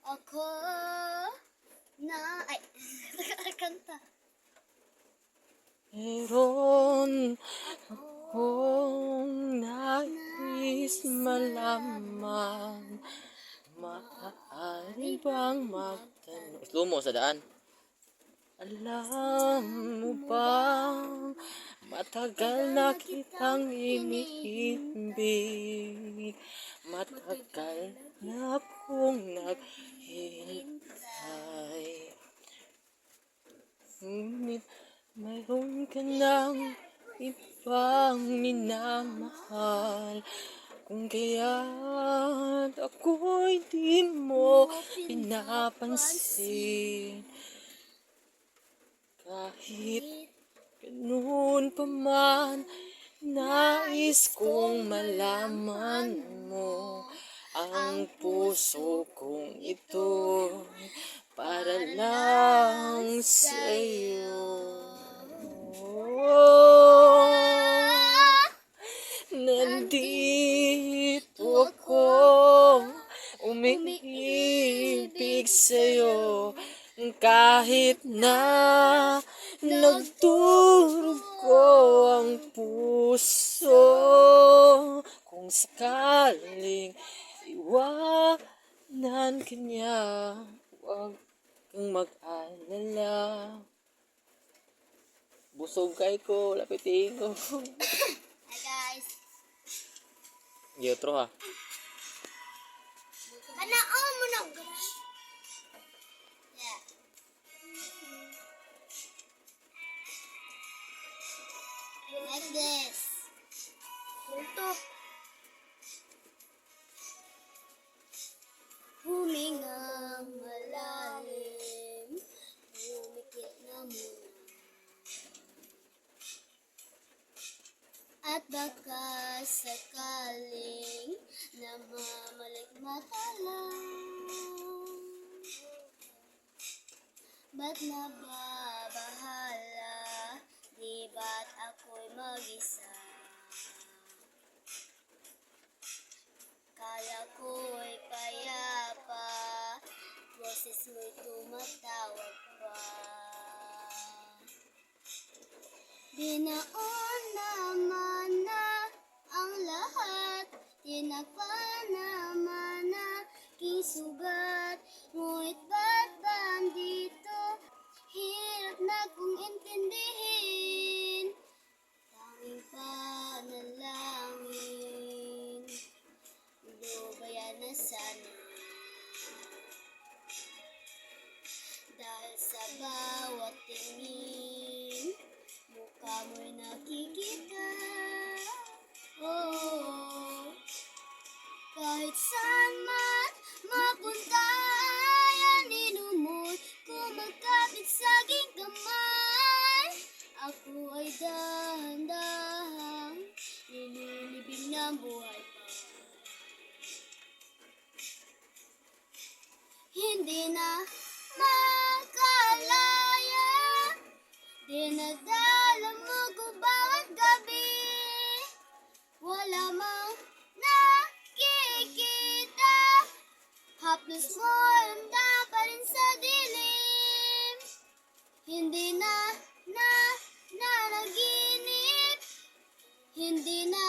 Ako na... Ay, kanta. Meron akong nais malaman. Maaari bang magtanong? Slow mo sa daan. Alam mo bang matagal na kitang iniibig? Matagal na akong naghihintay. Ngunit mayroon ka ng ibang minamahal. Kung kaya't ako'y di mo pinapansin. Kahit ganun pa man, nais kong malaman mo ang puso kong ito para lang sa'yo. Nandito ako, umiibig sa'yo. Kahit na nagdurugo ang puso, kung sakaling iwanan ka niya, huwag kang mag-alala. Busog kay ko, lapitin ko. Hi guys. Yotro ha. Kanaan mo na. Yeah. Like this. Ito. Humingang malalim, humikit na muna. At baka sakaling namamaligmatalang, ba't nababahala? Di ba't ako'y mag-isa? Kala ko'y payapa, boses mo'y tumatawag pa. Binaon naman na ang lahat, tinakpan naman na aking sugat. Ngunit ba't bandito, hirap na kong intindihin. Tanging panalangin, lubayan na sana. Dahil sa bawat tingin, mukha mo'y nakikita. Oh, kahit saan man mapunta ay aninumon ko magkapit sa aking kamay. Ako ay dahan-dahang nililibing ng buhay pa. Hindi na makalaya, dinadala mo ko bawat gabi. Wala mang nakikita, haplos mo ramdam pa rin sa dilim. Hindi na nanaginip, hindi na